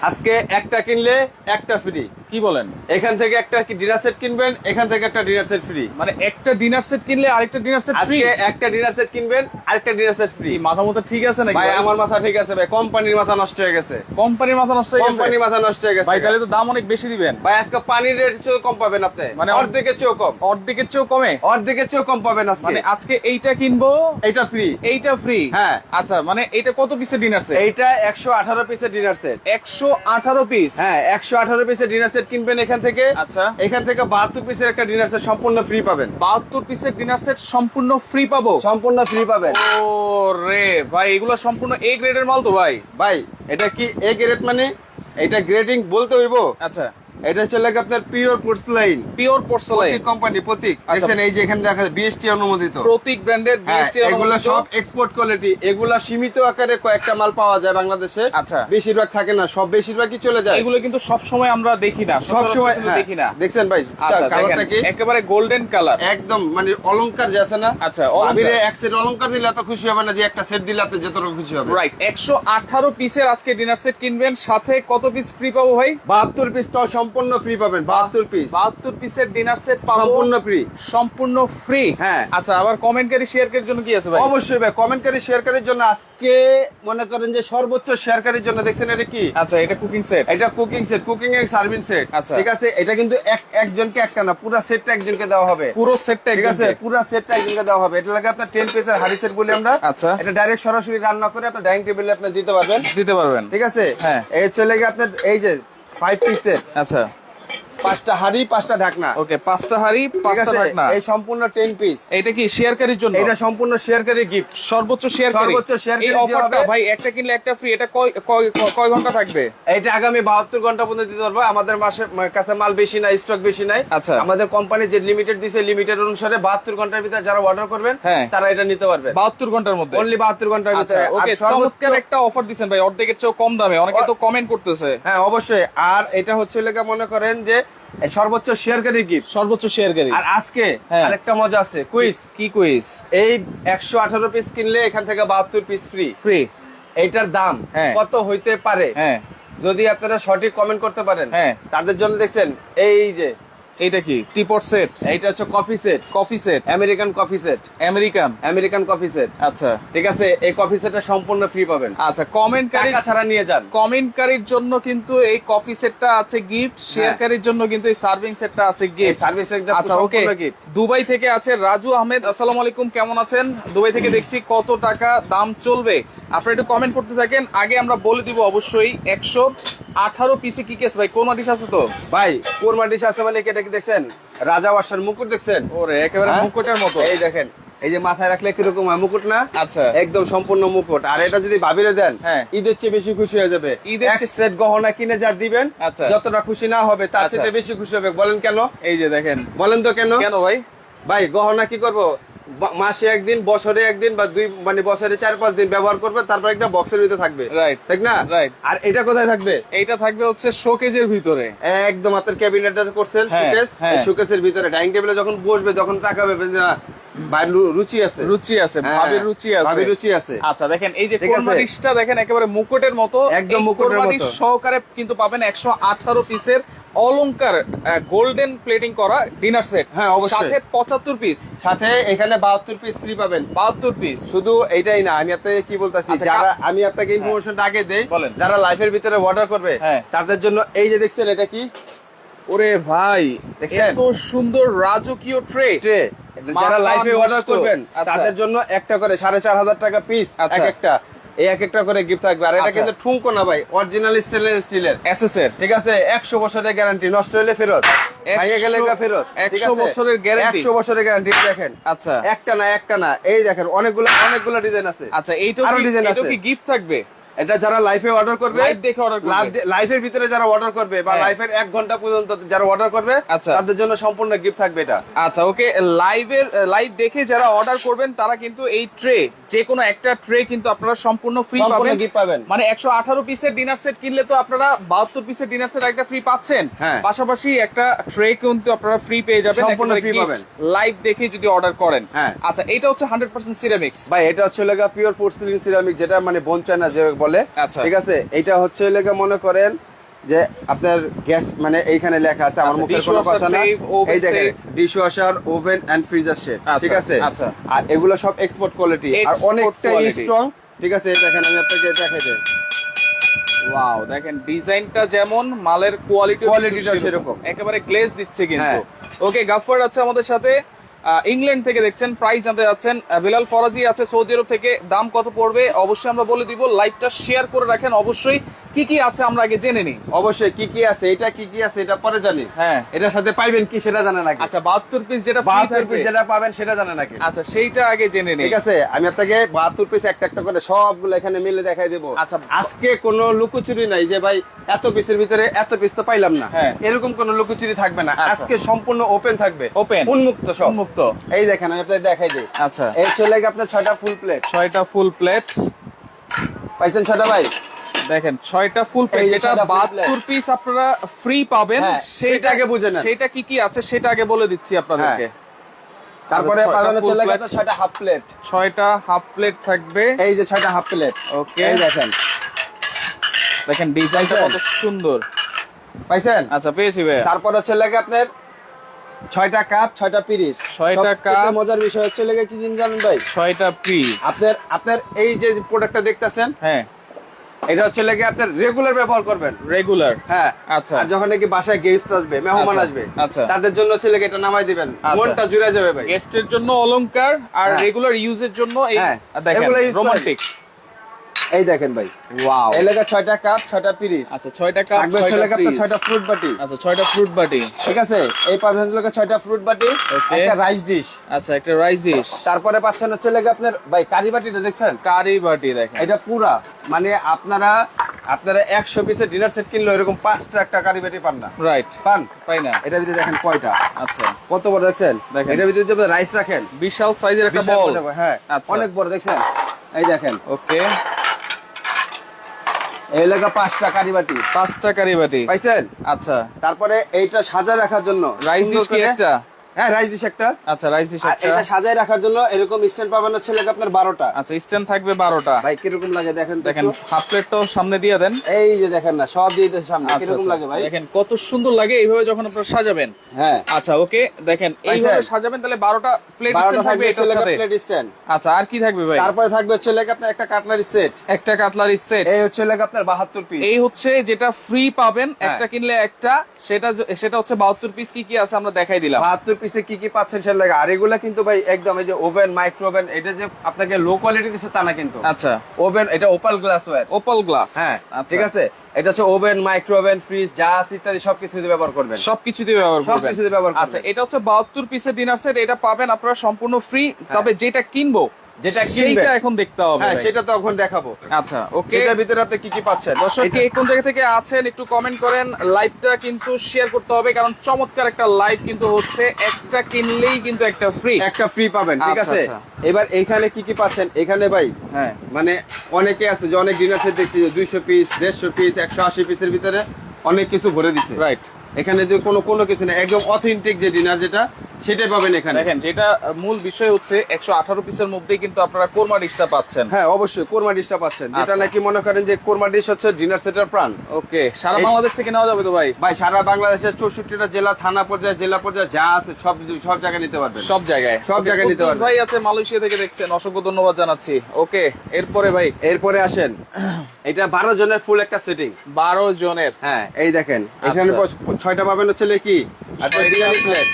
আজকে একটা কিনলে একটা ফ্রি। কি বলেন? এখান থেকে একটা ডিনার সেট কিনবেন, এখান থেকে একটা ডিনার সেট ফ্রি। মানে একটা ডিনার সেট কিনলে আরেকটা ডিনার সেট ফ্রি? আজকে একটা ডিনার সেট কিনবেন, আরেকটা ডিনার সেট ফ্রি। মাথা মতো ঠিক আছে নাকি ভাই? আমার মাথা ঠিক আছে ভাই, কোম্পানির মাথা নষ্ট হয়ে গেছে। কোম্পানির মাথা নষ্ট হয়ে গেছে? কোম্পানির মাথা নষ্ট হয়ে গেছে ভাই, তাহলে তো দাম অনেক বেশি দিবেন। ভাই। আজকে পানির রেট চেয়েও কম পাবেন আপনি, মানে অর্ধেকের চেয়েও কম। অর্ধেকের চেয়েও কমে? অর্ধেকের চেয়েও কম পাবেন আজকে। মানে আজকে এইটা কিনবো, এটা ফ্রি। এইটা ফ্রি? হ্যাঁ। আচ্ছা, মানে এটা কত পিসের ডিনার সেট? এইটা 118 পিসের ডিনার সেট। 118 পিস? হ্যাঁ, 118 পিসের ডিনার সেট কিনবেন এখান থেকে। আচ্ছা, এখান থেকে 72 পিসের একটা ডিনার সেট সম্পূর্ণ ফ্রি পাবেন। 72 পিসের ডিনার সেট সম্পূর্ণ ফ্রি পাবো? সম্পূর্ণ ফ্রি পাবেন। ও রে ভাই, এগুলো সম্পূর্ণ এ গ্রেডের মাল তো ভাই? ভাই এটা কি এ গ্রেড? মানে এটা গ্রেডিং বলতে হইব। আচ্ছা, এটা চলে আপনার পিওর পোর্সেলাইন। পিওর পোর্সেলাইন প্রতীক কোম্পানি, প্রতীক। দেখেন এই যে এখানে দেখা যায় বিএসটি অনুমোদিত। প্রতীক ব্র্যান্ডের বিএসটি এগুলো অনুমোদিত। সব এক্সপোর্ট কোয়ালিটি। এগুলা সীমিত আকারে কয়েকটা মাল পাওয়া যায় বাংলাদেশে। আচ্ছা, বেশিরভাগ থাকে না, সব বেশিরভাগই চলে যায়। এগুলো কিন্তু সব সময় আমরা দেখি না, সব সময় দেখি না। দেখছেন ভাই আচ্ছা, কালারটা কি একেবারে গোল্ডেন কালার, একদম মানে অলংকার যে আছে না। আচ্ছা, আবিরে এক সেট অলংকার দিলে এত খুশি হবে না, যে একটা সেট দিলে আপনি যতটুকু খুশি হবে। রাইট। 118 পিসের আজকে ডিনার সেট কিনবেন, সাথে কত পিস ফ্রি পাবো ভাই? 72 পিসটাও সম্পূর্ণ ফ্রি পাবেন। 72 পিস 72 পিসের ডিনার সেট পাবো সম্পূর্ণ ফ্রি। সম্পূর্ণ ফ্রি? হ্যাঁ। আচ্ছা, আবার কমেন্টকারী শেয়ারকারীর জন্য কি আছে ভাই? অবশ্যই ভাই, কমেন্টকারী শেয়ারকারীর জন্য আজকে মনে করেন যে সর্বোচ্চ শেয়ারকারীর জন্য দেখছেন এটা কি। আচ্ছা, এটা কুকিং সেট? এটা কুকিং সেট, কুকিং এর সার্ভিং সেট। আচ্ছা, ঠিক আছে। এটা কিন্তু একজনকে একটা না, পুরো সেটটা একজনকে দেওয়া হবে। পুরো সেটটা? ঠিক আছে, পুরো সেটটা একজনকে দেওয়া হবে। এটা লাগে আপনার 10 পিসের হাড়ি সেট বলি আমরা। আচ্ছা, এটা ডাইরেক্ট সরাসরি রান্না করে আপনার ডাইনিং টেবিলে আপনি দিতে পারবেন। ঠিক আছে। হ্যাঁ। এই চলে গিয়ে আপনার এই যে 5 পিসের। আচ্ছা, 5টা হাড়ি 5টা ঢাকনা। ওকে, 5টা হাড়ি 5টা ঢাকনা। এই সম্পূর্ণ 10 পিস। এটা কি শেয়ারকারীর জন্য? এটা সম্পূর্ণ শেয়ারকারী গিফট। সর্বোচ্চ শেয়ারকারী? সর্বোচ্চ শেয়ারকারী এই অফারটা ভাই, একটা কিনলে একটা ফ্রি, এটা কয় ঘন্টা থাকবে? এটা আগামী 72 ঘন্টা পর্যন্ত দিতে পারবো। আমাদের কাছে মাল বেশি নাই, স্টক বেশি নাই। আচ্ছা, আমাদের কোম্পানি যে লিমিটেড দিছে, লিমিটেড অনুসারে 72 ঘন্টার ভিতরে যারা অর্ডার করবেন তারা এটা নিতে পারবে 72 ঘন্টার মধ্যে? অনলি 72 ঘন্টার ভিতরে। ওকে, চমৎকার একটা অফার দিবেন ভাই, অর্ধেকের চেয়েও কম দামে। অনেকে তো কমেন্ট করতেছে। হ্যাঁ অবশ্যই। আর এটা হচ্ছে লেখা মনে করেন যে সর্বোচ্চ শেয়ারকারী গিফট, সর্বোচ্চ শেয়ারকারী। আর আজকে আরেকটা মজা আছে, কুইজ। কি কুইজ? এই 118 পিস কিনলে এখান থেকে 72 পিস ফ্রি। ফ্রি? এইটার দাম কত হইতে পারে যদি আপনারা সঠিক কমেন্ট করতে পারেন, তাদের জন্য দেখছেন এই যে এইটা কি টিপট সেট? এইটা হচ্ছে coffee set. Coffee set, American coffee set. American coffee set. আচ্ছা, ঠিক আছে। এই কফি সেটটা সম্পূর্ণ ফ্রি পাবেন। আচ্ছা, কমেন্টকারী ছাড়া নিয়ে যান। কমেন্টকারীর জন্য কিন্তু এই কফি সেটটা আছে গিফট, শেয়ারকারীর জন্য কিন্তু এই সার্ভিং সেটটা আছে গিফট। সার্ভিস সেটটা আচ্ছা, ওকে। দুবাই থেকে আছে রাজু আহমেদ, আসসালামু আলাইকুম, কেমন আছেন? দুবাই থেকে দেখছি, কত টাকা দাম চলবে? আপনারা একটু কমেন্ট করতে থাকেন। আগে আমরা বলে দিব অবশ্যই 118 পিসে কি কেস ভাই? কোন ডিশ আছে তো ভাই? কোরমা ডিশ আছে মানে কি? এটা কি দেখছেন রাজা বাদশার মুকুট দেখছেন? ওরে, একেবারে মুকুটের মতো। এই দেখেন, এই যে মাথায় রাখলে কিরকম হয়, মুকুট না? আচ্ছা, একদম সম্পূর্ণ মুকুট। আর এটা যদি ভাবিরে দেন, ঈদের চেয়ে বেশি খুশি হয়ে যাবে। এক সেট গহনা কিনে যা দিবেন, যতটা খুশি না হবে তার চেয়ে বেশি খুশি হবে। বলেন কেন? এই যে দেখেন, বলেন তো কেন? কেন ভাই? ভাই গহনা কি করব, মাসে একদিন, বছরে একদিন বা মানে বছরে 4-5 দিন ব্যবহার করবে, তারপর একটা বক্সের ভিতরে থাকবে। রাইট, ঠিক না? রাইট। আর এটা কোথায় থাকবে? এইটা থাকবে হচ্ছে শোকেজের ভিতরে। একদম আপনার ক্যাবিনেটটা করছেন শোকেস, শোকেসের ভিতরে ডাইনিং টেবিলে যখন বসবে, যখন তাকাবে ভাই রুচি আছে, ভাবির রুচি আছে। আচ্ছা, দেখেন এই যে কোরমা ডিশটা দেখেন, একেবারে মুকুটের মতো, একদম মুকুটের মতো সহকারে কিন্তু পাবেন 118 পিসের অলংকার গোল্ডেন প্লেটিং করা ডিনার সেট। হ্যাঁ অবশ্যই। সাথে 75 পিস, সাথে এখানে 72 পিস ফ্রি পাবেন। 72 পিস। শুধু এইটাই না, আমি আপনাকে কি বলতাছি, যারা আমি আপনাকে ইনফরমেশনটা আগে দেই, যারা লাইফের ভিতরে অর্ডার করবে তাদের জন্য এই যে দেখছেন এটা কি? ওরে ভাই, এত সুন্দর রাজকীয় ট্রে। যারা লাইফে অর্ডার করবেন তাদের জন্য একটা করে 4,500 টাকা পিস একটা, এই এক একটা করে গিফট থাকবে। আর এটা কিন্তু ঠুনকো না ভাই, অরিজিনাল স্টেনলেস স্টিলের এসএসএর। ঠিক আছে। 100 বছরের গ্যারান্টি, নষ্ট হলে ফেরত, ভাঙে গেলে ফেরত। 100 বছরের গ্যারান্টি, 100 বছরের গ্যারান্টি। দেখেন, আচ্ছা, একটা না, এই দেখেন অনেকগুলো ডিজাইন আছে। আচ্ছা, এইটা কি গিফট থাকবে? এটা যারা লাইফে অর্ডার করবে, লাইভ দেখে অর্ডার করবে, লাইফের ভিতরে যারা অর্ডার করবে বা লাইফের 1 ঘন্টা পর্যন্ত যারা অর্ডার করবে, তাদের জন্য সম্পূর্ণ গিফট থাকবে এটা। আচ্ছা, ওকে। লাইভ দেখে যারা অর্ডার করবেন তারা কিন্তু এই ট্রে, যে কোনো একটা ট্রে কিন্তু আপনারা সম্পূর্ণ ফ্রি পাবেন। মানে 118 পিসের ডিনার সেট কিনলে তো আপনারা 72 পিসের ডিনার সেট একটা ফ্রি পাচ্ছেন, পাশাপাশি একটা ট্রে কিন্তু আপনারা ফ্রি পেয়ে যাবেন, সম্পূর্ণ ফ্রি পাবেন লাইভ দেখে যদি অর্ডার করেন। আচ্ছা, এটা হচ্ছে 100% সিরামিক্স ভাই। এটা হচ্ছে লাগা পিওর পোর্সেলিন সিরামিক, যেটা মানে বোন চায় না, যে বলে, আচ্ছা। ঠিক আছে। এটা হচ্ছে লেগে মনে করেন যে আপনার গ্যাস মানে এইখানে লেখা আছে, আমার আচ্ছা, মুখের কোনো dishwasher কথা না, safe, oven এই দেখেন safe। Dishwasher, oven and freezer set, ঠিক আচ্ছা, আছে। আচ্ছা। আর এগুলো সব এক্সপোর্ট কোয়ালিটি আর Export অনেকটা quality। স্ট্রং, ঠিক আছে। এই দেখেন আমি আপনাকে দেখাই দেই, ওয়াও, দেখেন ডিজাইনটা যেমন, মালের কোয়ালিটিটা সেরকম। একেবারে গ্লেজ দিচ্ছে কিন্তু। হ্যাঁ। ওকে, গাফফার আছে আমাদের সাথে, ইংল্যান্ড থেকে দেখছেন, প্রাইস জানতে যাচ্ছেন। বিলাল ফরাজি আছে সৌদি আরব থেকে, দাম কত পড়বে অবশ্যই আমরা বলে দিব। লাইভটা শেয়ার করে রাখেন অবশ্যই। কি কি আছে আমরা আগে জেনে নিই। অবশ্যই কি কি আছে, এটা কি কি আছে এটা পরে জানি। হ্যাঁ, এটার সাথে পাইবেন কি সেটা জানেন নাকি? আচ্ছা 72 পিস যেটা free 72 থাকবে, পিস যেটা পাবেন সেটা জানেন নাকি? আচ্ছা সেইটা আগে জেনে নিই। ঠিক আছে, আমি আপনাকে 72 পিস একটা একটা করে সবগুলো এখানে মিলে দেখাই দেবো। আচ্ছা। আজকে কোনো লুকোচুরি নাই যে ভাই এত পিসের ভিতরে এত পিস তো পাইলাম না, হ্যাঁ। এরকম কোনো লুকোচুরি থাকবে না। আচ্ছা। আজকে সম্পূর্ণ ওপেন থাকবে, Open। উন্মুক্ত সব। উন্মুক্ত। এই দেখেন আমি আপনাকে দেখাই দিই। আচ্ছা, এই চলে গিয়ে আপনার 6টা ফুল প্লেট 6টা ফুল প্লেট পাইছেন, 6টা ভাই। দেখেন 6টা ফুল এই প্লেট, যে যেটা 6টা full plate। 72 পিস আপনারা ফ্রি পাবেন। হ্যাঁ, সেটা আগে বুঝে নেন। সেটা কি কি আছে সেটা আগে বলে দিচ্ছি আপনাদেরকে। তারপরে আচ্ছা, 6টা পাবেন full চলে গিয়ে plate। আপনার 6টা হাফ প্লেট। 6টা হাফ প্লেট থাকবে। এই যে 6টা হাফ প্লেট, ওকে। এই দেখেন, দেখেন ডিজাইনটা পাইছেন? কত সুন্দর। পাইছেন। আচ্ছা, পেয়েছি ভাই। তারপর হচ্ছে লাগে আপনার 6টা কাপ, 6টা পিরিচ। 6টা সবচেয়ে কাপ। মজার বিষয় হচ্ছে লাগে কি জিনিস জানেন ভাই? 6টা পিস। আপনার আপনার এই যে প্রোডাক্টটা দেখতেছেন, হ্যাঁ, এটা হচ্ছে লাগে আপনার রেগুলার ব্যবহার করবেন। রেগুলার। হ্যাঁ, আচ্ছা। আর যখন নাকি বাসায় গেস্ট আসবে, মেহমান আচ্ছা, আসবে, আচ্ছা। তাদের জন্য হচ্ছে লাগে এটা নামাই দিবেন, আচ্ছা। মনটা জুড়ে যাবে ভাই। গেস্টের জন্য অলংকার আর হ্যাঁ। রেগুলার ইউজের জন্য এই হ্যাঁ, দেখেন এগুলো use করেন। রোমান্টিক। এই দেখেন ভাই, ওয়াও। এই লাগে 6টা কাপ, 6টা পিরিচ। আচ্ছা, 6টা কাপ, থাকবে হচ্ছে 6টা লাগে আপনার পিস। 6টা ফ্রুট বাটি। আচ্ছা, 6টা ফ্রুট বাটি। ঠিক আছে, এই পাবেন লাগে 6টা ফ্রুট বাটি, Okay। একটা রাইস ডিশ। আচ্ছা, একটা রাইস ডিশ। তারপরে পাচ্ছেন হচ্ছে লাগে আপনার ভাই কারি বাটিটা দেখছেন, কারি বাটি দেখেন। এটা পুরা মানে আপনারা 100 পিসের ডিনার সেট কিনলে এরকম 5টা একটা কারি বাটি পান না, রাইট, পান। পাই না। এটার ভিতরে দেখেন কয়টা, আচ্ছা, কত বড় দেখছেন। দেখেন। এটার ভিতরে যদি রাইস রাখেন, বিশাল সাইজের একটা বিশাল বল। বড়, হ্যাঁ, আচ্ছা। অনেক বড় দেখছেন। এই দেখেন, ওকে, এই লাগা 5টা কারি বাটি 5টা কারি বাটি। পাইছেন। আচ্ছা, তারপরে এইটা সাজায় রাখার জন্য রাইস সুন্দর ডিশ কি করে- একটা? হ্যাঁ, রাইস ডিশ একটা। আচ্ছা, রাইস ডিশ আর একটা। এটা সাজায় রাখার জন্য এরকম স্ট্যান্ড পাবেন হচ্ছে লাগে আপনার 12টা। আচ্ছা, স্ট্যান্ড থাকবে 12টা। ভাই কিরকম লাগে দেখেন তো দেখেন একটু। হাফ প্লেটটাও সামনে দিয়ে দেন। এই যে দেখেন না, সব দিয়ে দিয়েছে সামনে, আচ্ছা, কিরকম আচ্ছা। লাগে ভাই। দেখেন কত সুন্দর লাগে এইভাবে যখন আপনারা সাজাবেন। হ্যাঁ, আচ্ছা, ওকে, দেখেন এইভাবে সাজাবেন তাহলে 12টা প্লেট 12টা স্ট্যান্ড থাকবে থাকবে এটার হচ্ছে সাথে। Plate stand. আচ্ছা, আর কি থাকবে ভাই? তারপরে থাকবে হচ্ছে লাগে আপনার একটা কাটলারি সেট। একটা কাটলারি সেট। এই হচ্ছে লাগে আপনার 72 পিস। এই হচ্ছে যেটা ফ্রি পাবেন, হ্যাঁ। একটা কিনলে একটা, সেটা হচ্ছে 72 পিস। কি কি আছে আমরা দেখাই দিলাম। 72 পিসে কি কি পাচ্ছেন সেটা লাগে। আর এগুলা কিন্তু ভাই একদম এই যে ওভেন, মাইক্রো ওভেন, এটা যে আপনাকে লো কোয়ালিটি দিচ্ছে তা না কিন্তু। আচ্ছা, ওভেন, এটা opal glassware. Opal glass. হ্যাঁ, আচ্ছা, ঠিক আছে। এটা হচ্ছে ওভেন, মাইক্রো ওভেন, ফ্রিজ, যা আছে ইত্যাদি সবকিছুতে ব্যবহার করবেন। সবকিছুতে ব্যবহার করবেন। সবকিছুতে ব্যবহার করবেন। আচ্ছা, এটা হচ্ছে 72 পিসের ডিনার সেট, এটা পাবেন আপনারা সম্পূর্ণ ফ্রি। তবে যেটা কিনবো যেটা সেইটা কিনবেন এখন দেখতে হবে হ্যাঁ, ভাই। সেটা তো এখন দেখাবো। আচ্ছা, ওকে। সেটার ভিতরে আপনি কি কি পাচ্ছেন দর্শক কে কোন জায়গা থেকে আছেন একটু কমেন্ট করেন। লাইভটা কিন্তু শেয়ার করতে হবে, কারণ চমৎকার একটা লাইভ কিন্তু হচ্ছে, একটা কিনলেই কিন্তু একটা ফ্রি। একটা ফ্রি পাবেন, ঠিক আচ্ছা, আছে। আচ্ছা। এবার এখানে কি কি পাচ্ছেন এখানে ভাই, হ্যাঁ, মানে অনেকে আছে যে অনেক ডিনার সেট দেখছি যে 200 পিস, 150 পিস, 180 পিসের ভিতরে অনেক কিছু ভরে দিছে। রাইট। এখানে যে কোনো কিছু না, একদম অথেন্টিক যে ডিনার যেটা সেটাই পাবেন এখানে। দেখেন, যেটা মূল বিষয় হচ্ছে 118 পিসের মধ্যেই কিন্তু আপনারা কোরমা ডিশটা পাচ্ছেন। হ্যাঁ, অবশ্যই কোরমা ডিশটা পাচ্ছেন, যেটা আচ্ছা। নাকি মনে করেন যে কোরমা ডিশ হচ্ছে ডিনার সেটের প্রাণ। ওকে, সারা এই- বাংলাদেশ থেকে নেওয়া যাবে তো ভাই? ভাই সারা বাংলাদেশের 64টা জেলা, থানা পর্যায়ে, জেলা পর্যায়ে যা আছে সব জায়গায় নিতে পারবেন। সব জায়গায়, সব Okay, জায়গায় নিতে কুদ্দুস পারবেন। ভাই আছে মালয়েশিয়া থেকে দেখছেন, অসংখ্য ধন্যবাদ জানাচ্ছি। ওকে, এরপরে ভাই এরপরে আসেন, এটা 12 জনের ফুল একটা সেটিং। 12 জনের। হ্যাঁ, এই দেখেন এখানে আচ্ছা। 6টা পাবেন হচ্ছে কি, আচ্ছা, biryani plate,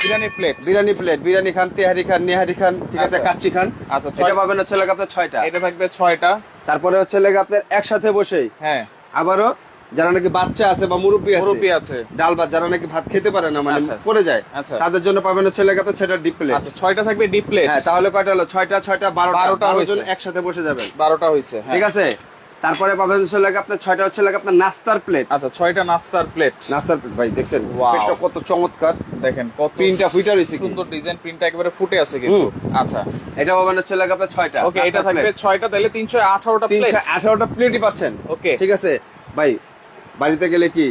biryani plate. Biryani plate, biryani খান, তেহারি খান, নেহারি খান, ঠিক আছে, আচ্ছা। কাচ্চি খান। আচ্ছা, এটা পাবেন হচ্ছে লাগে আপনার 6টা। এটা থাকবে 6টা। তারপরে হচ্ছে লাগে আপনার একসাথে বসেই হ্যাঁ, আবারও যারা নাকি বাচ্চা আছে বা মুরব্বি মুরব্বি আছে, আছে। ডাল ভাত, যারা নাকি ভাত খেতে পারে না, মানে আচ্ছা। পড়ে যায়, আচ্ছা। তাদের জন্য পাবেন হচ্ছে লাগে আপনার 6টা ডিপ প্লেট। আচ্ছা, 6টা থাকবে ডিপ প্লেট। হ্যাঁ, তাহলে কয়টা হলো? 6টা 12টা 12টা 12 হয়েছে। জন একসাথে বসে যাবেন, 12টা হয়েছে। ঠিক আছে। তারপরে পাবেন হচ্ছে লাগে আপনার 6টা হচ্ছে লাগে আপনার নাস্তার প্লেট। আচ্ছা, 6টা নাস্তার প্লেট। নাস্তার প্লেট ভাই দেখছেন Wow. প্লেটটা কত চমৎকার, দেখেন কত প্রিন্টটা ফুইটা রয়েছে কি। সুন্দর ডিজাইন, প্রিন্টটা একেবারে ফুটে আছে কিন্তু। আচ্ছা, এটা পাবেন হচ্ছে লাগে আপনার 6টা। ওকে, এটা থাকবে 6টা, তাহলে 318টা প্লেট। 318টা প্লেটই পাচ্ছেন। ওকে, ঠিক আছে ভাই, বাড়িতে গেলে কি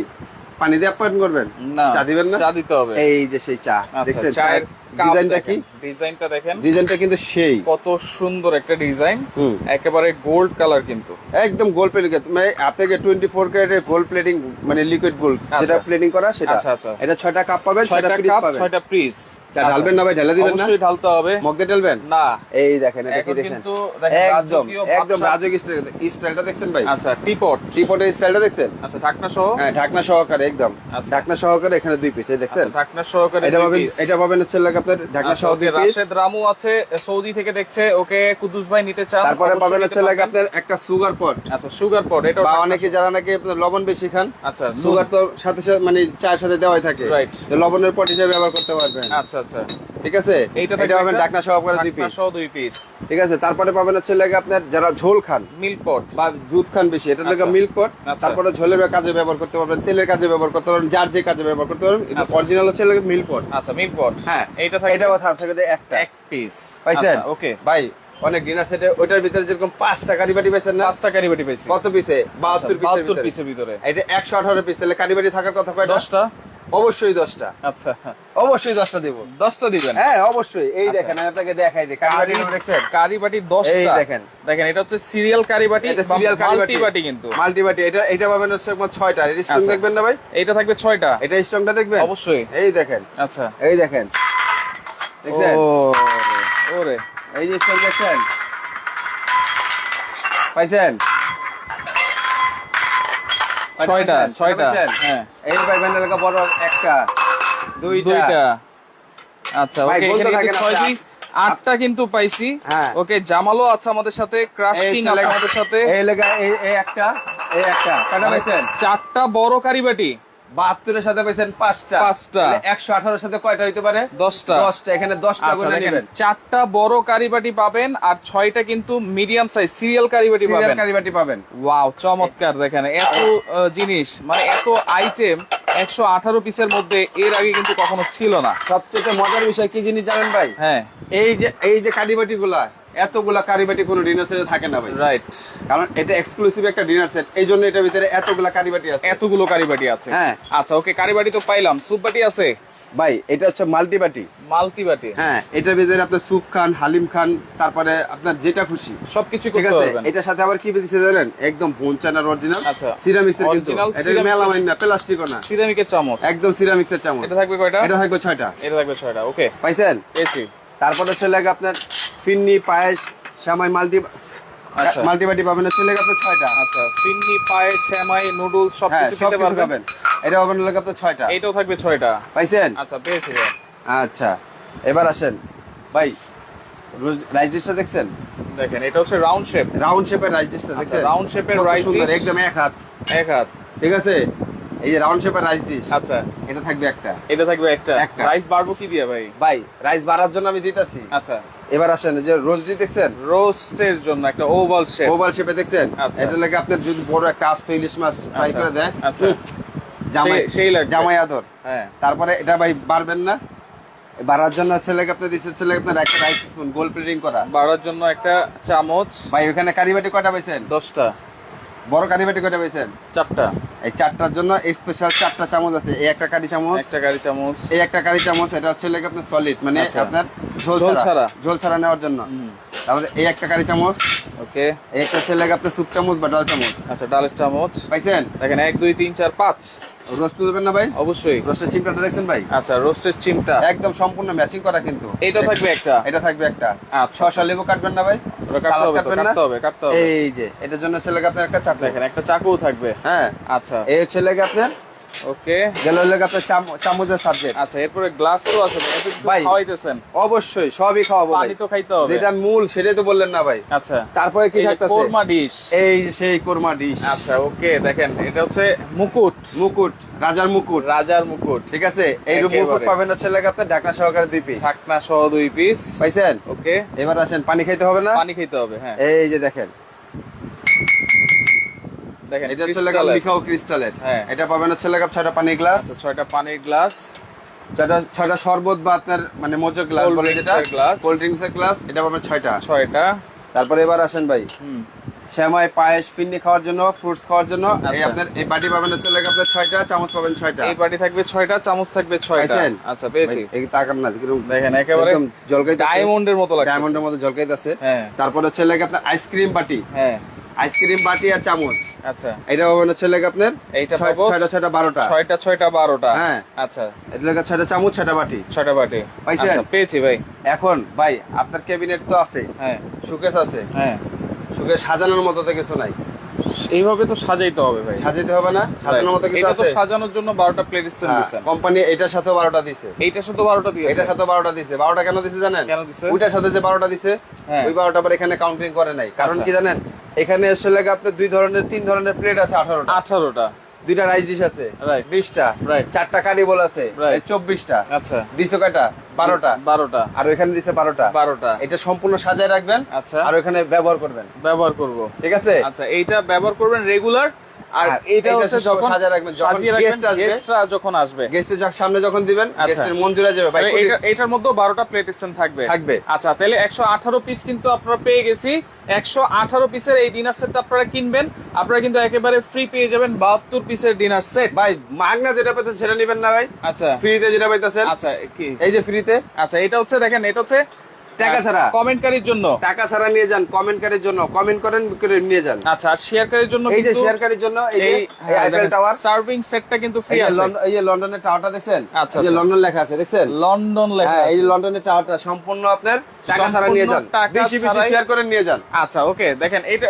পানি দিয়ে আপ্যায়ন করবেন? না, চা দিবেন না? চা দিতে হবে। এই যে সেই চা আচ্ছা, দেখছেন, চায়ের চায়ের ডিজাইনটা কি, ডিজাইনটা দেখেন, ডিজাইনটা কিন্তু সেই কত সুন্দর একটা ডিজাইন, হুম। একেবারে গোল্ড কালার কিন্তু। একদম গোল্ড প্লেটিং, মানে আপনাকে 24 ক্যারেটের গোল্ড প্লেটিং, মানে লিকুইড গোল্ড যেটা প্লেটিং করা সেটা। আচ্ছা আচ্ছা, এটা 6টা কাপ পাবেন, 6টা পিস পাবেন, 6টা পিস। ঢালবেন না ভাই? ঢেলে দিবেন না? অবশ্যই ঢালতে হবে। মগ দিয়ে ঢালবেন না, এই দেখেন, এটা কি এখন দেখেন, কিন্তু দেখেন একদম রাজকীয় একদম ভাবসাব। রাজকীয় স্টাইলটা দেখছেন ভাই? আচ্ছা, টিপট, টিপটের স্টাইলটা দেখছেন? আচ্ছা, ঢাকনা সহ। হ্যাঁ, ঢাকনা সহকারে একদম, আচ্ছা। ঢাকনা সহকারে এখানে 2 পিস, এই দেখছেন? আচ্ছা, ঢাকনা সহকারে এটা 2 পাবেন, পিস। এটা পাবেন হচ্ছে লাগে আপনার ঢাকনা সহ 2 পিস। রাশেদ রামু আছে, সৌদি থেকে দেখছে, ওকে কুদ্দুস ভাই নিতে চান। তারপরে অবশ্যই পাবেন নিতে হচ্ছে লাগে পারবেন। আপনার একটা সুগার পট। আচ্ছা, সুগার পট, এটা বা অনেকে যারা নাকি আপনার লবণ বেশি খান, আচ্ছা, সুগার তো সাথে সাথে মানে চায়ের সাথে দেওয়াই থাকে, Right. তো লবণের পট হিসেবে ব্যবহার করতে পারবেন। আচ্ছা আচ্ছা, ঠিক আছে, এইটা এটা পাবেন ঢাকনা সহকারে 2 ঢাকনা পিস। সহ 2 পিস। ঠিক আছে, তারপরে পাবেন হচ্ছে লাগে আপনার যারা ঝোল খান মিল্ক পট, বা দুধ খান বেশি, এটা লাগে আচ্ছা। মিল্ক পট। আচ্ছা। তারপরে ঝোলের কাজে ব্যবহার করতে পারবেন, তেলের কাজে ব্যবহার করতে পারবেন, যার যে কাজে ব্যবহার করতে পারবেন। এটা আচ্ছা। অরিজিনাল হচ্ছে লাগে মিল্ক পট। আচ্ছা, মিল্ক পট। হ্যাঁ, এইটা থাকে, এটাও থাকে একটা 1 পিস পাইছেন? ওকে ভাই অনেক ডিনার সেটে ওইটার ভিতরে যেরকম 5টা কারিবাটি পাইছেন না? 5টা কারিবাটি পাইছি। কত পিসে? 72 পিসের ভিতরে। এটা 118 পিস, তাহলে কারিবাটি থাকার কথা কয়টা? 10টা। অবশ্যই 10টা, আচ্ছা, অবশ্যই 10টা দেব। 10টা দিবেন? হ্যাঁ অবশ্যই। এই আচ্ছা। দেখেন, আমি আপনাকে দেখাই দিই কারিবাটি দেখছেন? কারিবাটি 10টা। এই দেখেন, দেখেন, এটা হচ্ছে সিরিয়াল কারিবাটি, এটা সিরিয়াল কারিবাটি, মাল্টিবাটি কিন্তু। মাল্টিবাটি। এটা পাবেন হচ্ছে 6টা। এর স্ট্রং আচ্ছা। দেখবেন না ভাই? এইটা থাকবে 6টা। এটা স্ট্রংটা দেখবেন? অবশ্যই। এই দেখেন, আচ্ছা, এই দেখেন, দেখছেন? ওরে, এই যে স্ট্রং দেখছেন, পাইছেন? 6টা। পাইছেন? হ্যাঁ, এই পাইবেন এলাকা বড় একটা, 2টা। আচ্ছা, ভাই, ওকে, বলতে এখানে থাকেন কিন্তু আপনি। 6টি, 8টা কিন্তু পাইছি। হ্যাঁ। ওকে, জামালও আছে আমাদের সাথে, ক্রাশ এই কিং ছেলে- আছে আমাদের সাথে। এই এলাকা এই একটা, এই একটা কয়টা পাইছেন? 4টা বড় কারিবাটি। 72 এর সাথে পাইছেন 5টা। 5টা। 118 এর সাথে কয়টা হইতে পারে? 10টা। 10টা। এখানে 10টা আচ্ছা, করে দেখেন, নেবেন। 4টা বড় কারিবাটি পাবেন আর 6টা কিন্তু মিডিয়াম সাইজ সিরিয়াল কারিবাটি সিরিয়াল পাবেন। কারিবাটি পাবেন। ওয়াও, চমৎকার! দেখেন, এত জিনিস, মানে এত আইটেম 118 পিসের মধ্যে এর আগে কিন্তু কখনো ছিল না। সবচেয়ে মজার বিষয় কি জিনিস জানেন ভাই? হ্যাঁ, এই যে কারিবাটি গুলা, এতগুলা কারিবাটি কোনো ডিনার সেটে থাকে না ভাই। রাইট, কারণ এটা এক্সক্লুসিভ একটা ডিনার সেট, এই জন্য এটার ভিতরে এতগুলা কারিবাটি আছে। এতগুলো কারিবাটি আছে। হ্যাঁ। আচ্ছা, ওকে, কারিবাটি তো পাইলাম, স্যুপ বাটি আছে, ভাই এটা হচ্ছে মাল্টিবাটি। মাল্টিবাটি। হ্যাঁ, এটার ভিতরে আপনি স্যুপ খান, হালিম খান, তারপরে আপনার যেটা খুশি সবকিছু ঠিক করতে আছে। পারবেন। এটার সাথে আবার কি দিচ্ছে জানেন? একদম বোনচানার অরিজিনাল আচ্ছা। সিরামিক্স এর, কিন্তু Original এটা ceramics মেলামাইন না, প্লাস্টিকও না, সিরামিকের চামচ। একদম সিরামিক্স এর চামচ। এটা থাকবে কয়টা? এটা থাকবে 6টা। এটা থাকবে 6টা। ওকে, পাইছেন? এসি। তারপরে হচ্ছে লাগে আপনার ফিন্নি, পায়েস, সামাই, আচ্ছা। মাল্টিবাটি পাবেন হচ্ছে লাগে আপনার 6টা। আচ্ছা, ফিন্নি, পায়েস, সেমাই, নুডলস হ্যাঁ, সবকিছু খেতে সবকিছু পারবেন। পাবেন। এটা পাবেন লাগে আপনার 6টা। এইটাও থাকবে 6টা। পাইছেন? আচ্ছা, পেয়েছি ভাই। আচ্ছা, এবার আসেন ভাই, রাইস ডিশটা দেখছেন? দেখেন, এটা হচ্ছে রাউন্ড শেপ। রাউন্ড শেপের রাইস ডিশটা দেখছেন? রাউন্ড শেপের কত রাইস সুন্দর, ডিশ, একদম এক হাত। এক হাত। ঠিক আছে, এই যে রাউন্ড শেপের রাইস ডিশ, আচ্ছা, এটা থাকবে একটা। এটা থাকবে একটা। একটা। রাইস বাড়বো কি দিয়ে ভাই? ভাই রাইস বাড়ার জন্য আমি দিতেছি। আচ্ছা, এবার আসেন, এই যে রোস্টি দেখছেন? রোস্টের জন্য একটা ওভাল শেপ। ওভাল শেপে দেখছেন? আচ্ছা। এটা লাগে আপনার যদি বড় একটা আস্ত ইলিশ মাছ ফ্রাই আচ্ছা, করে দেয়, আচ্ছা, জামাই সেই লাগবে। জামাই আদর। হ্যাঁ, তারপরে এটা ভাই বাড়বেন না, বাড়ার জন্য ছেলে আপনি দিচ্ছেন, ছেলে আপনার একটা রাইস স্পুন গোল প্লেটিং করা। বাড়ার জন্য একটা চামচ। ভাই ওখানে কারিবাটি কয়টা পাইছেন? 10টা। বড় কারিবাটি কয়টা পাইছেন? 4টা। এই 4টার জন্য স্পেশাল 4টা চামচ আছে। এই একটা কারি চামচ, একটা কারি চামচ। এই একটা কারি চামচ, এটা হচ্ছে লাগে আপনার সলিড, মানে আচ্ছা। আপনার ঝোল ঝোল ছাড়া। ছাড়া, ঝোল ছাড়া নেওয়ার জন্য। তারপরে এই একটা কারি চামচ, ওকে, এই একটা হচ্ছে লাগে আপনার স্যুপ চামচ বা ডাল চামচ। আচ্ছা, ডালের চামচ। পাইছেন? দেখেন, 1 2 3 4 5। রোস্ট দেবেন না ভাই? অবশ্যই। রোস্টের চিমটাটা দেখছেন ভাই? আচ্ছা, রোস্টের চিমটা একদম সম্পূর্ণ ম্যাচিং করা কিন্তু। এটা থাকবে একটা। এটা থাকবে একটা। আচ্ছা। শসা লেবু কাটবেন না ভাই? ওটা কাটতে সালাদ হবে তো, কাটবেন না? কাটতে হবে। এই যে এটার জন্য ছেলে আপনার একটা চাকু। দেখেন, একটা চাকুও থাকবে। হ্যাঁ, আচ্ছা, এই ছেলে আপনার ওকে। গেল হলো আপনার চামচের সাবজেক্ট। আচ্ছা, এরপরে গ্লাস তো আছে ভাই, এত কিছু ভাই, খাওয়াইতেছেন। অবশ্যই সবই খাওয়াবো ভাই। পানি তো খাইতে হবে। যেটা মূল সেটাই তো বললেন না ভাই? আচ্ছা, তারপরে কি এই যে থাকতেছে? কোরমা ডিশ। এই যে সেই কোরমা ডিশ। আচ্ছা, ওকে, দেখেন, এটা হচ্ছে মুকুট। মুকুট, রাজার মুকুট। রাজার মুকুট। ঠিক আছে, এই মুকুট একেবারে। পাবেন হচ্ছে লাগে আপনার ঢাকনা সহকারে 2 পিস। ঢাকনা সহ 2 পিস। পাইছেন? ওকে, এবার আসেন, পানি খাইতে হবে না? পানি খেতে হবে। হ্যাঁ, এই যে দেখেন, দেখেন, এটা হচ্ছে লাগে crystal-এর। লিখাও ক্রিস্টালের। হ্যাঁ। এটা পাবেন হচ্ছে লাগে 6টা পানির গ্লাস, আচ্ছা, 6টা পানির গ্লাস, 6টা শরবত বা আপনার মানে মোজো গ্লাস Cold বলে drinks যেটা, এর glass। কোল্ড ড্রিঙ্কস এর গ্লাস, এটা পাবেন 6টা। 6টা। তারপরে এবার আসেন ভাই, সেমাই, পায়েস, ফিন্নি খাওয়ার জন্য, ফ্রুটস খাওয়ার জন্য। এই আচ্ছা। আপনার এই বাটি পাবেন হচ্ছে লাগে আপনার 6টা, চামচ পাবেন 6টা। এই বাটি থাকবে 6টা, চামচ থাকবে 6টা। পাইছেন? আচ্ছা, পেয়েছি। এই তাকান না কিরকম দেখেন একেবারে একদম ঝলকাইতেছে, ডায়মন্ডের মতো লাগছে। ডায়মন্ডের মতো ঝলকাইতেছে। হ্যাঁ। তারপর হচ্ছে লাগে আপনার আইসক্রিম বাটি, হ্যাঁ, আইসক্রিম বাটি আর চামচ। আচ্ছা। এটা পাবেন হচ্ছে লাগে আপনার এইটা পাবো 6টা 6টা 12টা। 6টা 6টা 12টা। হ্যাঁ। আচ্ছা, এটা লাগে 6টা চামচ 6টা বাটি। 6টা বাটি। পাইছেন? আচ্ছা, পেয়েছি ভাই। এখন ভাই আপনার ক্যাবিনেট তো আছে, হ্যাঁ, শোকেস আছে, হ্যাঁ। শোকেস সাজানোর মতো তো কিছু নাই, এইভাবে তো সাজাইতে হবে ভাই। সাজাইতে হবে না, সাজানোর মতো কিছু এটা তো আছে? সাজানোর জন্য 12টা প্লেট স্ট্যান্ড দিছেন। কোম্পানি এটার সাথে 12টা দিছে, এইটার সাথে 12টা দিয়েছে। এটার সাথে 12টা দিছে। 12টা কেন দিছে জানেন? কেন দিছে? ওইটার সাথে যে 12টা দিছে, হ্যাঁ। ওই 12টা আবার এখানে কাউন্টিং করে নাই। কারণ আচ্ছা। কি জানেন, এখানে এসে লাগে আপনার 3 ধরনের প্লেট আছে, 18টা। 18টা। 2টা রাইস ডিশ আছে, Right. 20টা। Right. 4টা কারি বল আছে, Right. 24টা। আচ্ছা, দিছো কয়টা? 12টা। 12টা। আর ওখানে দিছে 12টা। 12টা। এটা সম্পূর্ণ সাজায় রাখবেন, আচ্ছা। আর ওখানে ব্যবহার করবেন, ব্যবহার করব। ঠিক আছে? আচ্ছা, এইটা ব্যবহার করবেন রেগুলার। আর আর এটা এইটা হচ্ছে যখন সাজিয়ে রাখবেন, যখন সাজিয়ে রাখবেন, guest আসবে, গেস্টরা যখন আসবে, গেস্টের সামনে যখন দিবেন, আচ্ছা। গেস্টের মন জুড়ে যাবে ভাই। এটার মধ্যে 12টা প্লেট স্ট্যান্ড থাকবে। থাকবে। আচ্ছা, তাহলে 118 পিস কিন্তু আপনারা পেয়ে গেছি। 118 পিসের এই ডিনার সেটটা আপনারা কিনবেন, আপনারা কিন্তু একেবারে ফ্রি পেয়ে যাবেন 72 পিসের ডিনার সেট। ভাই মাগনা যেটা পেতেছেন সেটা নিবেন না ভাই, আচ্ছা, ফ্রিতে যেটা পাইতেছেন। আচ্ছা, কি? এই যে ফ্রিতে, আচ্ছা, এটা হচ্ছে দেখেন, এটা হচ্ছে টাকা ছাড়া, কমেন্টকারীর জন্য। টাকা ছাড়া নিয়ে যান, কমেন্টকারীর জন্য, কমেন্ট করেন করে নিয়ে যান। আচ্ছা, আর শেয়ারকারীর জন্য এই যে কিন্তু শেয়ারকারীর জন্য এই যে এই আইফেল টাওয়ার, সার্ভিং সেটটা কিন্তু ফ্রি এই যে আছে। এই যে লন্ডনের টাওয়ারটা দেখছেন, আচ্ছা, এই যে আচ্ছা। লন্ডন লেখা আছে দেখছেন, লন্ডন লেখা হ্যাঁ, এই আছে। যে লন্ডনের টাওয়ারটা সম্পূর্ণ আপনার টাকা ছাড়া নিয়ে যান, সম্পূর্ণ টাকা বেশি বেশি ছাড়াই। শেয়ার করে নিয়ে যান। আচ্ছা, ওকে, দেখেন এটা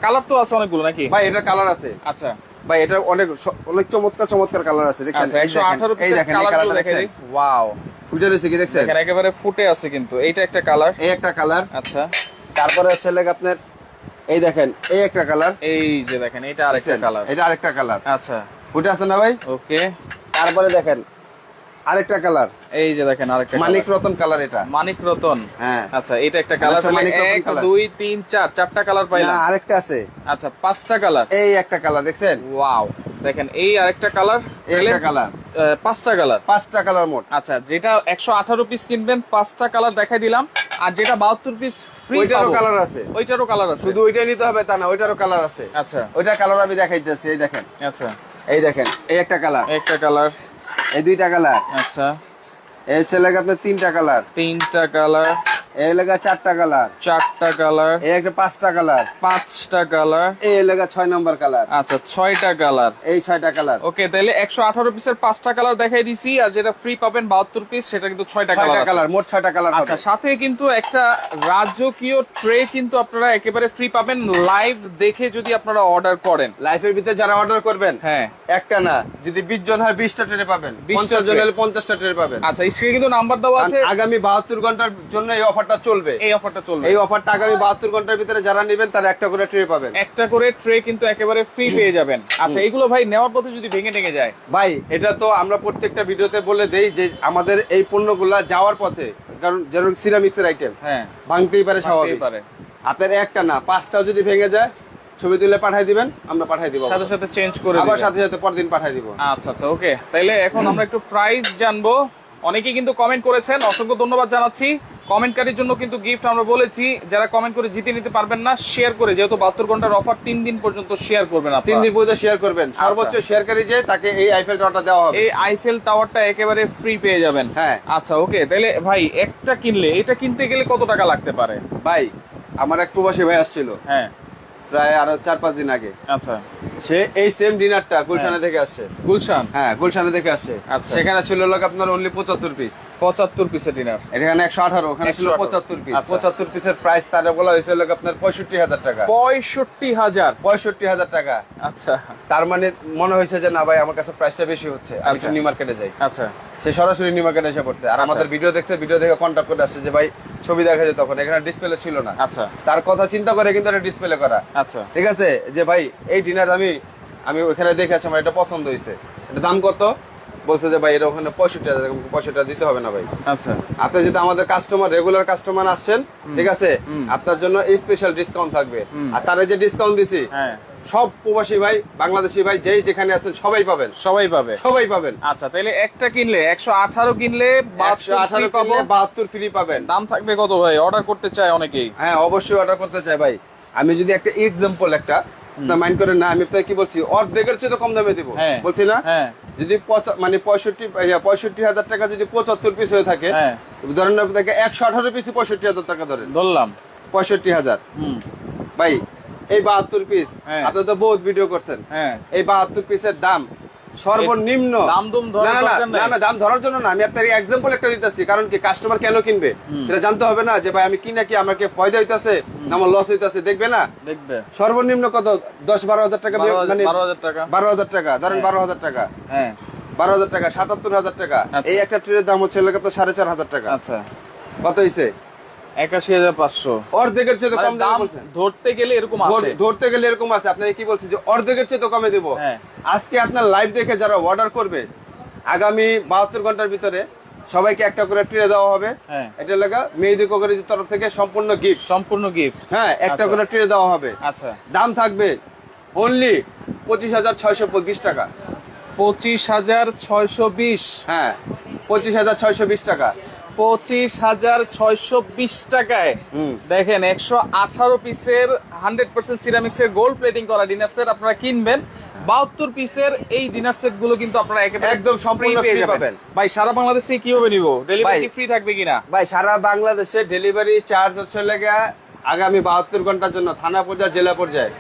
কালার তো আছে অনেকগুলো নাকি? ভাই এটা কালার আছে, আচ্ছা, ভাই এটা অনেক অনেক চমৎকার চমৎকার কালার আছে দেখছেন। আচ্ছা, এই দেখেন, 118 এই পিসের দেখেন এই কালারগুলো কালারটা দেখে দেখছেন, দিই। ওয়াও, ফুটে রয়েছে কি দেখছেন, দেখেন একেবারে ফুটে আছে কিন্তু। এইটা একটা কালার। এই একটা কালার। আচ্ছা, তারপরে হচ্ছে লাগে আপনার এই দেখেন এই একটা কালার, এই যে দেখেন এটা আরেকটা কালার। এটা আরেকটা কালার, আচ্ছা, ফুটে আছে না ভাই? ওকে। তারপরে দেখেন আরেকটা কালার, এই যে দেখেন আরেকটা মানিক রতন কালার, এটা মানিক রতন। হ্যাঁ। আচ্ছা, এটা একটা কালার। আচ্ছা, মানিক রতন 1 কালার। 2 3 4 চারটা কালার না পাইলাম। আরেকটা আছে, আচ্ছা, 5টা কালার। এই একটা কালার দেখছেন, ওয়াও, দেখেন এই আরেকটা কালার। এই একটা কালার, 5টা কালার। 5টা কালার মোট। আচ্ছা, যেটা 118 পিস কিনবেন 5টা কালার দেখাই দিলাম। আর যেটা 72 পিস ফ্রি ওইটারও পাবো, কালার আছে, ওইটারও কালার আছে। শুধু ওইটাই নিতে হবে তা না, ওইটারও কালার আছে। আচ্ছা, ওইটা কালার আমি দেখাইতেছি, এই দেখেন, আচ্ছা, এই দেখেন এই একটা কালার, একটা কালার। এই 2টা কালার, আচ্ছা, এই ছেলে আপনার 3টা কালার, 3টা কালার। এই লেগা 4টা কালার, 4টা কালার। এই একটা 5টা কালার, 5টা কালার। এই লেগা 6 নম্বর কালার, আচ্ছা, 6টা কালার। এই 6টা কালার, ওকে, তাহলে 118 পিসের 5টা কালার দেখাই দিছি। আর যেটা ফ্রি পাবেন 72 পিস, সেটা কিন্তু 6টা 6টা কালার। কালার, মোট 6টা কালার আচ্ছা, হবে। সাথে কিন্তু একটা রাজকীয় ট্রে কিন্তু আপনারা একেবারে ফ্রি পাবেন লাইভ দেখে যদি আপনারা অর্ডার করেন। লাইফের ভিতরে যারা অর্ডার করবেন, হ্যাঁ, একটা না, যদি 20 জন হয় 20টা ট্রে পাবেন, 20টা 50 জন ট্রে। হলে 50টা ট্রে পাবেন। আচ্ছা, স্ক্রিনে কিন্তু নাম্বার দেওয়া আছে। কারণ আগামী 72 ঘন্টার জন্য এই অফারটা চলবে, এই অফারটা চলবে। এই অফারটা আগামী 72 ঘন্টার ভিতরে যারা নেবেন তারা একটা করে ট্রে পাবেন। একটা করে ট্রে কিন্তু একেবারে ফ্রি পেয়ে যাবেন। আচ্ছা, এইগুলো ভাই নেওয়ার পথে যদি ভেঙে টেঙে যায়? ভাই এটা তো আমরা প্রত্যেকটা ভিডিওতে বলে দেই যে আমাদের এই পণ্যগুলা যাওয়ার পথে, কারণ যেমন সিরামিক্সের আইটেম হ্যাঁ, ভাঙতেই পারে, স্বাভাবিক। ভাঙতেই পারে। আপনার একটা না 5টাও যদি ভেঙে যায়, ছবি তুলে পাঠাই দিবেন, আমরা পাঠাই দিব, সাথে সাথে চেঞ্জ করে আবার দিবেন। সাথে সাথে পরদিন পাঠাই দিব। আচ্ছা, আচ্ছা, ওকে। তাইলে এখন আমরা একটু প্রাইস জানবো। অনেকেই কিন্তু কমেন্ট করেছেন, অসংখ্য ধন্যবাদ জানাচ্ছি। কমেন্টকারীর জন্য কিন্তু গিফট আমরা বলেছি, যারা কমেন্ট করে জিতে নিতে পারবেন না, শেয়ার করে, যেহেতু 72 ঘন্টার অফার 3 দিন পর্যন্ত শেয়ার করবেন আপনারা। 3 দিন পর্যন্ত শেয়ার করবেন, সর্বোচ্চ শেয়ারকারী যে তাকে এই আইফেল টাওয়ারটা দেওয়া হবে। এই আইফেল টাওয়ারটা একেবারে ফ্রি পেয়ে যাবেন। হ্যাঁ। আচ্ছা, ওকে। তাহলে ভাই একটা কিনলে, এটা কিনতে গেলে কত টাকা লাগতে পারে? ভাই আমার এক প্রবাসী ভাই আসছিল হ্যাঁ, প্রায় আরো 4-5 দিন আগে, আচ্ছা। সে এই সেম ডিনারটা গুলশানে থেকে আসছে। গুলশান? হ্যাঁ, গুলশানে থেকে আসছে। আচ্ছা। সেখানে ছিল লোক আপনার অনলি 75 পিস, 75 পিসের ডিনার। এখানে 118, ওখানে ছিল 118 75 পিস। আচ্ছা। 75 পিসের প্রাইস তারা বলা হয়েছিল লোক আপনার 65,000 টাকা। 65,000? 65,000 টাকা। আচ্ছা, তার মানে মনে হয়েছে যে না ভাই আমার কাছে প্রাইসটা বেশি হচ্ছে, আমি আচ্ছা। নিউ মার্কেটে যাই। আচ্ছা, সে সরাসরি নিউ মার্কেটে এসে পড়ছে, আর আচ্ছা। আমাদের ভিডিও দেখছে, ভিডিও দেখে কন্ট্যাক্ট করে আসছে যে ভাই ছবি দেখা যায়, তখন এখানে ডিসপ্লে ছিল না। আচ্ছা, তার কথা চিন্তা করে কিন্তু এটা ডিসপ্লে করা। আচ্ছা, ঠিক আছে, যে ভাই এই ডিনার আমি ওখানে দেখে আসি, আমার এটা পছন্দ হয়েছে, এটা দাম কত? বলছে যে ভাই এটা ওখানে 65,000, 65 দিতে হবে না ভাই। আচ্ছা, আপনি যদি আমাদের কাস্টমার, রেগুলার কাস্টমার আসছেন, ঠিক আছে, আপনার জন্য স্পেশাল ডিসকাউন্ট থাকবে। আর তারা যে ডিসকাউন্ট দিছি, হ্যাঁ, সব প্রবাসী ভাই, বাংলাদেশি ভাই, যেই যেখানে আছেন সবাই পাবেন, সবাই পাবে। সবাই পাবেন। আচ্ছা, তাহলে একটা কিনলে 118 কিনলে 118 পাবো। 72 ফ্রি পাবেন। দাম থাকবে কত ভাই? অর্ডার করতে চায় অনেকেই। হ্যাঁ, অবশ্যই অর্ডার করতে চাই ভাই। আমি যদি একটা এক্সাম্পল একটা মাইন্ড করেন না, আমি আপনাকে কি বলছি, অর্ধেকের চেয়ে তো কম দামে দিব, বলছি না? যদি মানে 65,000 টাকা যদি 75 পিস হয়ে থাকে, ধরেন আপনাকে 118 পিস 65,000 টাকা ধরেন, ধরলাম 65,000। ভাই এই 72 পিস আপনি তো বহুত ভিডিও করছেন, এই 72 পিসের দাম সর্বনিম্ন দাম ধরার জন্য না, আমি আপনার এক্সাম্পল একটা দিতেছি, কারণ কি কাস্টমার কেন কিনবে সেটা জানতে হবে না, যে ভাই আমি কিনা কি আমাকে ফায়দা হইতাছে না আমার লস হইতাছে, দেখবে না? দেখবে। সর্বনিম্ন কত? 10-12,000 টাকা, মানে 12,000 টাকা ধরেন, 12,000 টাকা, 12,000 টাকা, 77,000 টাকা। এই একটা ট্রের দাম হচ্ছে 4,500 টাকা। আচ্ছা, কত হইছে? 81,500। অর্ধেকের চেয়ে তো কম দাম বলছেন। ধরতে গেলে এরকম আছে, ধরতে গেলে এরকম আছে। আপনাকে কি বলছি যে অর্ধেকের চেয়ে তো কমে দেব। আজকে আপনার লাইভ দেখে যারা অর্ডার করবে, আগামী 72 ঘন্টার ভিতরে সবাইকে একটা করে ট্রে দেওয়া হবে। এটা লাগা মেহেদি কোকারিজের তরফ থেকে সম্পূর্ণ গিফট। হ্যাঁ, একটা করে ট্রে দেওয়া হবে। আচ্ছা, দাম থাকবে অনলি 25,620 টাকা। 25,620? হ্যাঁ, 25,620 টাকা। 25,620 টাকায় দেখেন 118 পিসের 100% সিরামিক্সের গোল্ড প্লেটিং করা ডিনার সেট আপনারা কিনবেন। 72 পিসের এই ডিনার সেট গুলো কিন্তু আপনারা একেবারে একদম সম্পূর্ণ ফ্রি পাবেন। ভাই সারা বাংলাদেশ থেকে কিভাবে নিব? ডেলিভারি ফ্রি থাকবে কিনা? ভাই সারা বাংলাদেশে ডেলিভারি চার্জ হচ্ছে লাগা আগামী 72 ঘন্টার জন্য থানা পর্যায়ে, জেলা পর্যায়ে।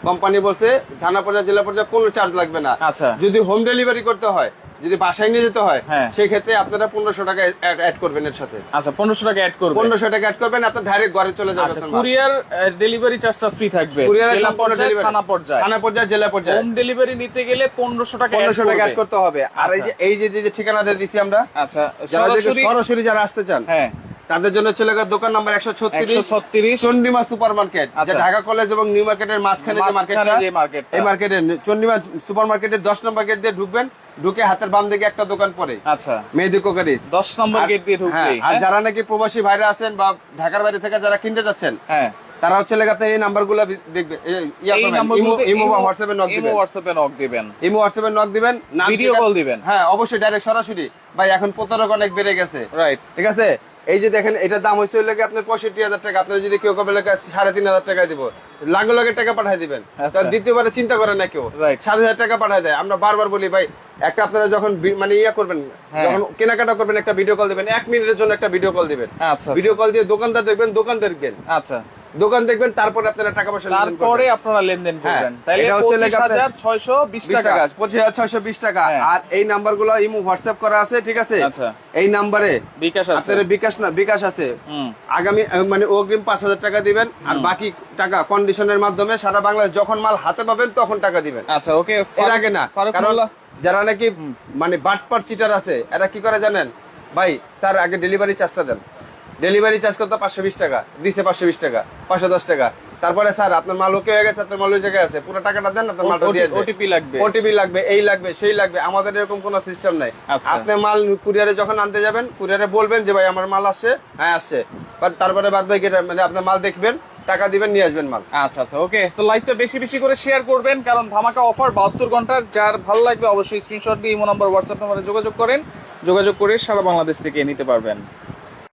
কোম্পানি বলছে থানা পর্যায়ে, জেলা পর্যায়ে কোনো চার্জ লাগবে না। আচ্ছা, যদি হোম ডেলিভারি করতে হয়, যদি বাসায় নিয়ে যেতে হয়, সেই ক্ষেত্রে আপনারা 1500 টাকা অ্যাড করবেন এর সাথে। আচ্ছা, 1500 টাকা অ্যাড করবেন। 1500 টাকা অ্যাড করবেন, আপনার ডাইরেক্ট ঘরে চলে যাবে। কুরিয়ার ডেলিভারি চার্জটা ফ্রি থাকবে। জেলা পর্যায়ে, থানা পর্যায়ে, জেলা পর্যায়ে। হোম ডেলিভারি নিতে গেলে 1500 টাকা অ্যাড করতে হবে। আর এই যে ঠিকানাটা দিছি আমরা, আচ্ছা, সরাসরি যারা আসতে চান, তাদের জন্য চলে গেল দোকান number 136 Chandima super market, Dhaka college এবং নিউ মার্কেটের মাঝখানে যে মার্কেটটা, এই মার্কেটে চন্ডিমা সুপার মার্কেটের 10 নম্বর গেট দিয়ে ঢুকবেন। ঢুকে হাতের বাম দিকে একটা দোকান পড়ে, আচ্ছা, মেহেদি কোকারিজ 10 নম্বর গেট দিয়ে ঢুকলেই। আর যারা নাকি প্রবাসী ভাইরা আছেন বা ঢাকার বাইরে থেকে যারা কিনতে যাচ্ছেন, তারা হচ্ছে আপনার এই নাম্বারগুলো দেখবে, ইমো বা হোয়াটসঅ্যাপে নক দিবেন, ভিডিও কল দিবেন। হ্যাঁ, অবশ্যই ডাইরেক্ট সরাসরি। ভাই এখন প্রতারক অনেক বেড়ে গেছে, রাইট? ঠিক আছে, এই যে দেখেন এটার দাম হচ্ছে আপনার 65,000 টাকা। আপনার যদি কেউ কবে 3,500 টাকা দিব, লাগে টাকা পাঠাই দিবেন, দ্বিতীয়বারে চিন্তা করে না কেউ, 7,000 টাকা পাঠাই দেয়। আমরা বারবার বলি ভাই, একটা আপনারা যখন মানে করবেন, যখন কেনাকাটা করবেন, একটা ভিডিও কল দিবেন, 1 মিনিটের জন্য একটা ভিডিও কল দিবেন। ভিডিও কল দিয়ে দোকানদার দেখবেন, আচ্ছা, দোকান দেখবেন, তারপরে আপনারা টাকা পয়সা লেনদেন করবেন। তাহলে 25,620 টাকা, 25,620 টাকা। আর এই নাম্বারগুলো ইমো হোয়াটসঅ্যাপ করা আছে, ঠিক আছে? এই নাম্বারে বিকাশ আছে, বিকাশ আছে। আগামী মানে অগ্রিম 5,000 টাকা দিবেন, আর বাকি টাকা কন্ডিশনের মাধ্যমে সারা বাংলাদেশ যখন মাল হাতে পাবেন তখন টাকা দিবেন। আচ্ছা, ওকে। এর আগে না, কারণ যারা নাকি মানে বাটপার চিটার আছে, এরা কি করে জানেন? ভাই স্যার আগে ডেলিভারি চার্জটা দেন, ডেলিভারি চার্জ করতে 520 টাকা দিছে, 520 টাকা, 510 টাকা। তারপরে স্যার আপনার মাল ওকে হয়ে গেছে, আপনার মাল ওই জায়গায় আছে, পুরো টাকাটা দেন, আপনার মালটা দিয়ে আসবে। ওটিপি লাগবে, এই লাগবে, সেই লাগবে। আমাদের এরকম কোনো সিস্টেম নাই। আপনার মাল কুরিয়ারে যখন আনতে যাবেন, কুরিয়ারে বলবেন যে ভাই আমার মাল আসছে, হ্যাঁ আসছে, তারপরে বাদ বাকি মানে আপনার মাল দেখবেন, টাকা দিবেন, নিয়ে আসবেন মাল। আচ্ছা আচ্ছা, ওকে। তো লাইভটা বেশি বেশি করে শেয়ার করবেন, কারণ ধামাকা অফার 72 ঘন্টার। যার ভালো লাগবে অবশ্যই স্ক্রিনশট দিয়ে ইমো নাম্বার, হোয়াটসঅ্যাপ নম্বরে যোগাযোগ করেন। যোগাযোগ করে সারা বাংলাদেশ থেকে নিতে পারবেন।